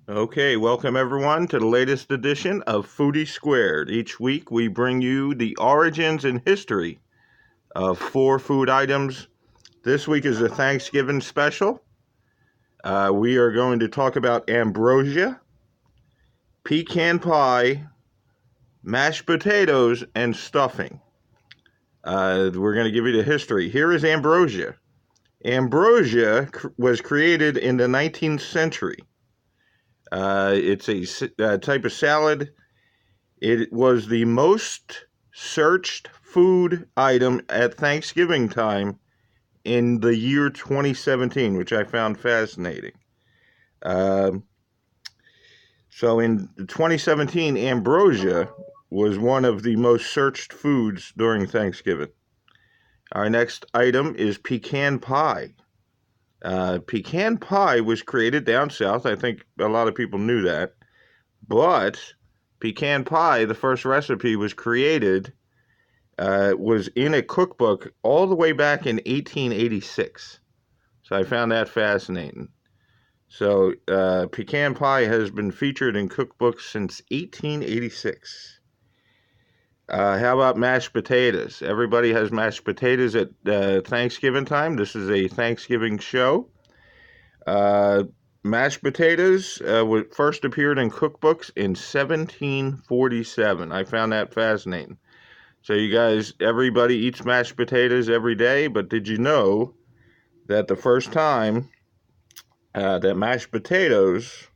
Okay, welcome everyone to the latest edition of Foodie Squared. Each week we bring you the origins and history of four food items. This week is a Thanksgiving special. We are going to talk about ambrosia, pecan pie, mashed potatoes, and stuffing. We're going to give you the history. Here is ambrosia. Ambrosia was created in the 19th century. It's a type of salad. It was the most searched food item at Thanksgiving time in the year 2017, which I found fascinating. Um, so in 2017, ambrosia was one of the most searched foods during Thanksgiving. Our next item is pecan pie. Pecan pie was created down south. I think a lot of people knew that. But pecan pie, the first recipe was created, was in a cookbook all the way back in 1886. So I found that fascinating. So pecan pie has been featured in cookbooks since 1886. How about mashed potatoes? Everybody has mashed potatoes at Thanksgiving time. This is a Thanksgiving show. Uh, Mashed potatoes first appeared in cookbooks in 1747. I found that fascinating. So you guys, everybody eats mashed potatoes every day, but did you know that the first time that mashed potatoes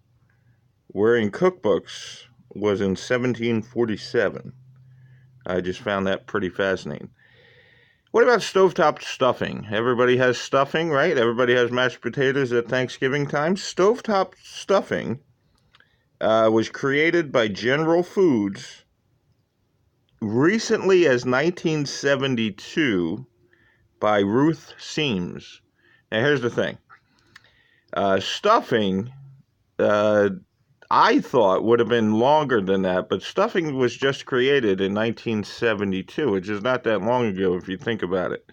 were in cookbooks was in 1747? I just found that pretty fascinating. What about stovetop stuffing? Everybody has stuffing, right? Everybody has mashed potatoes at Thanksgiving time. Stovetop stuffing was created by General Foods recently as 1972 by Ruth Seams. Now, here's the thing. Stuffing, uh, I thought would have been longer than that, but stuffing was just created in 1972, which is not that long ago if you think about it.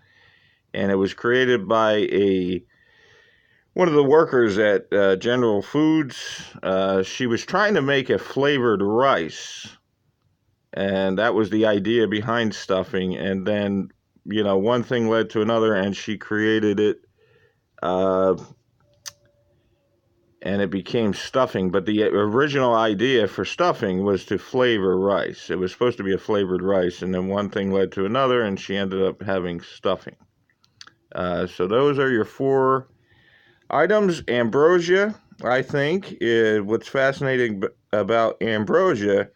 And it was created by one of the workers at General Foods. She was trying to make a flavored rice, and that was the idea behind stuffing. And then, one thing led to another, and she created it. Uh, and it became stuffing. But the original idea for stuffing was to flavor rice. It was supposed to be a flavored rice, and then one thing led to another, and she ended up having stuffing. So those are your four items. Ambrosia, I think, is what's fascinating about ambrosia.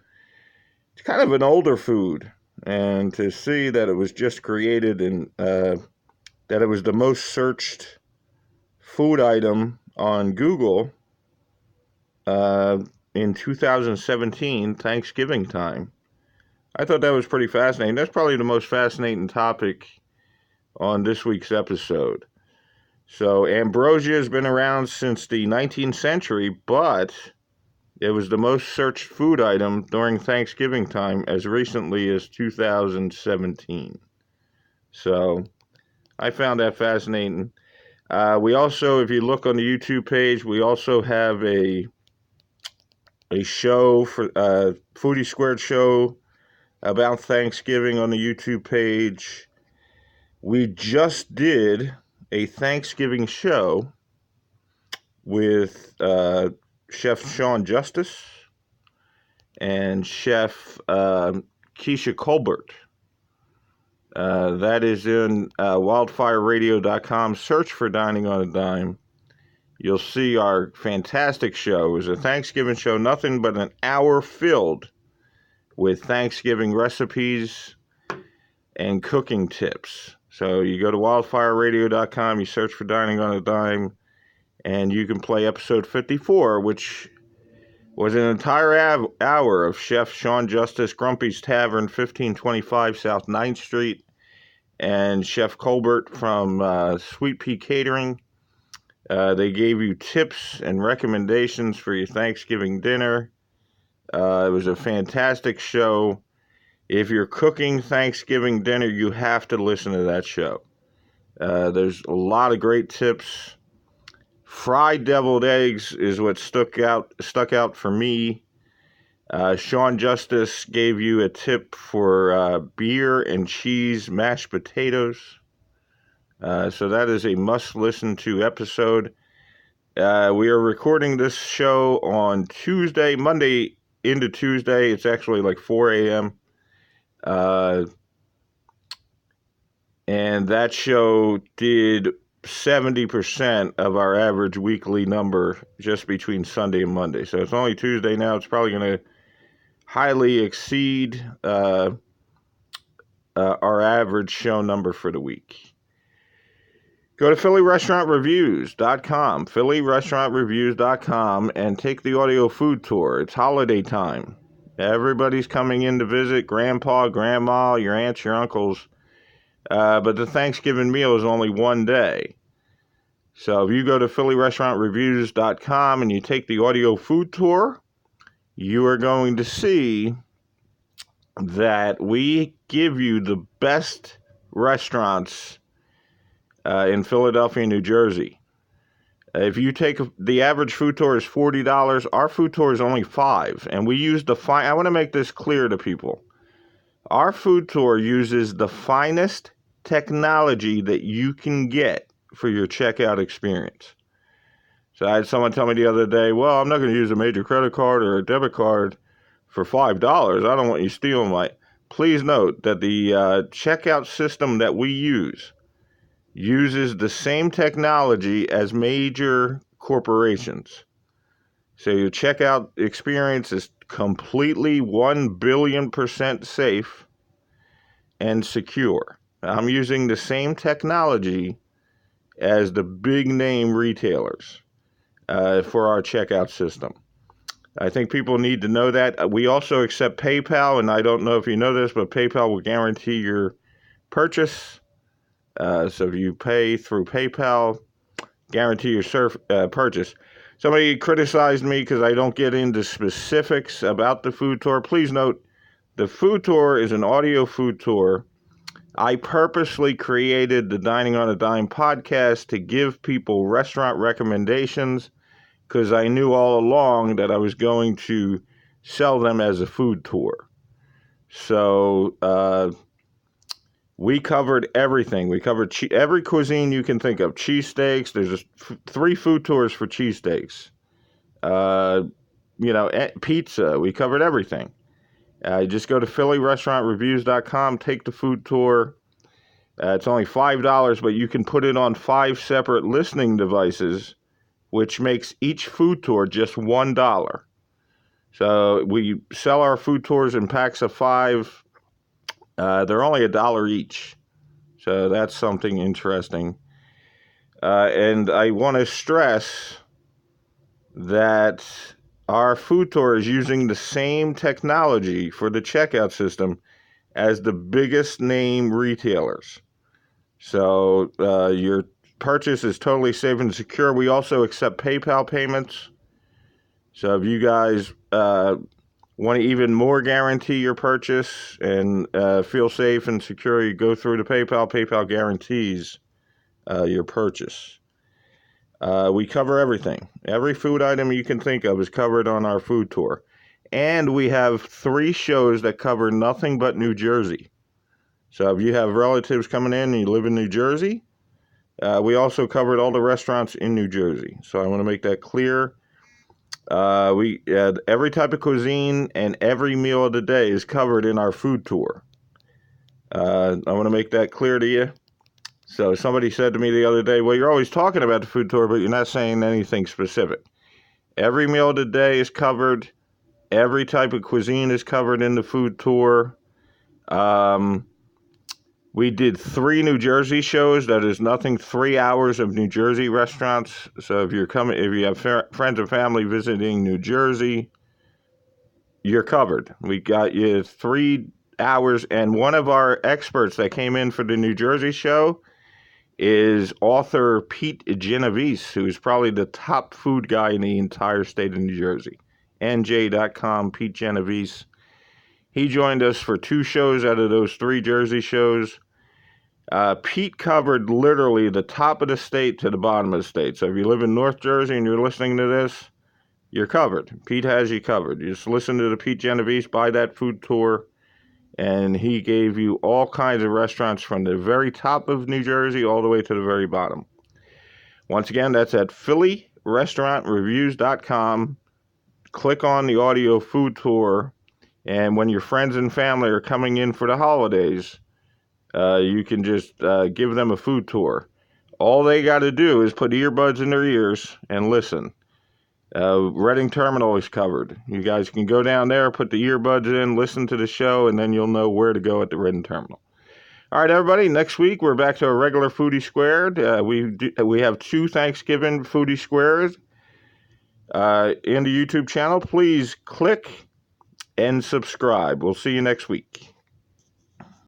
It's kind of an older food, and to see that it was just created and that it was the most searched food item on Google uh, in 2017, Thanksgiving time. I thought that was pretty fascinating. That's probably the most fascinating topic on this week's episode. So, ambrosia has been around since the 19th century, but it was the most searched food item during Thanksgiving time as recently as 2017. So, I found that fascinating. We also, if you look on the YouTube page, we also have a show for Foodie Squared show about Thanksgiving on the YouTube page. We just did a Thanksgiving show with Chef Sean Justice and Chef Keisha Colbert. That is in wildfireradio.com. Search for Dining on a Dime. You'll see our fantastic show. It was a Thanksgiving show, nothing but an hour filled with Thanksgiving recipes and cooking tips. So you go to wildfireradio.com, you search for Dining on a Dime, and you can play episode 54, which was an entire hour of Chef Sean Justice, Grumpy's Tavern, 1525 South 9th Street, and Chef Colbert from Sweet Pea Catering. They gave you tips and recommendations for your Thanksgiving dinner. It was a fantastic show. If you're cooking Thanksgiving dinner, you have to listen to that show. There's a lot of great tips Fried deviled eggs is what stuck out for me. Sean Justice gave you a tip for beer and cheese mashed potatoes. So that is a must-listen to episode. We are recording this show on Tuesday, Monday into Tuesday. It's actually like 4 a.m. And that show did 70% of our average weekly number just between Sunday and Monday. So it's only Tuesday now. It's probably going to highly exceed our average show number for the week. Go to PhillyRestaurantReviews.com, PhillyRestaurantReviews.com, and take the audio food tour. It's holiday time. Everybody's coming in to visit, grandpa, grandma, your aunts, your uncles. But the Thanksgiving meal is only one day. So if you go to PhillyRestaurantReviews.com and you take the audio food tour, you are going to see that we give you the best restaurants in Philadelphia, New Jersey. If you take the average food tour is $40, our food tour is only $5, and we use I want to make this clear to people. Our food tour uses the finest technology that you can get for your checkout experience. So I had someone tell me the other day, well, I'm not going to use a major credit card or a debit card for $5. I don't want you stealing my... Please note that the checkout system that we uses the same technology as major corporations. So your checkout experience is completely 1,000,000,000% safe and secure. I'm using the same technology as the big name retailers for our checkout system. I think people need to know that. We also accept PayPal, and I don't know if you know this, but PayPal will guarantee your purchase. So if you pay through PayPal, guarantee your purchase. Somebody criticized me because I don't get into specifics about the food tour. Please note, the food tour is an audio food tour. I purposely created the Dining on a Dime podcast to give people restaurant recommendations because I knew all along that I was going to sell them as a food tour. So we covered everything. We covered every cuisine you can think of. Cheesesteaks. There's 3 food tours for cheesesteaks. Pizza. We covered everything. Just go to PhillyRestaurantReviews.com, take the food tour. It's only $5, but you can put it on 5 separate listening devices, which makes each food tour just $1. So we sell our food tours in packs of 5. They're only $1 each. So that's something interesting. And I want to stress that our food tour is using the same technology for the checkout system as the biggest name retailers. So your purchase is totally safe and secure. We also accept PayPal payments. So if you guys want to even more guarantee your purchase and feel safe and secure, you go through the PayPal. PayPal guarantees your purchase. We cover everything. Every food item you can think of is covered on our food tour. And we have 3 shows that cover nothing but New Jersey. So if you have relatives coming in and you live in New Jersey, we also covered all the restaurants in New Jersey. So I want to make that clear. Every type of cuisine and every meal of the day is covered in our food tour. I want to make that clear to you. So somebody said to me the other day, well, you're always talking about the food tour, but you're not saying anything specific. Every meal of the day is covered. Every type of cuisine is covered in the food tour. We did 3 New Jersey shows. That is nothing. 3 hours of New Jersey restaurants. So if you have friends or family visiting New Jersey, you're covered. We got you 3 hours. And one of our experts that came in for the New Jersey show is author Pete Genovese, who's probably the top food guy in the entire state of New Jersey. NJ.com, Pete Genovese. He joined us for 2 shows out of those 3 Jersey shows. Pete covered literally the top of the state to the bottom of the state. So if you live in North Jersey and you're listening to this, you're covered. Pete has you covered. You just listen to the Pete Genovese, buy that food tour, and he gave you all kinds of restaurants from the very top of New Jersey all the way to the very bottom. Once again, that's at PhillyRestaurantReviews.com. Click on the audio food tour, and when your friends and family are coming in for the holidays, you can just give them a food tour. All they got to do is put earbuds in their ears and listen. Reading Terminal is covered. You guys can go down there, put the earbuds in, listen to the show, and then you'll know where to go at the Reading Terminal. All right, everybody, next week we're back to a regular Foodie Squared. We have 2 Thanksgiving Foodie Squares in the YouTube channel. Please click and subscribe. We'll see you next week.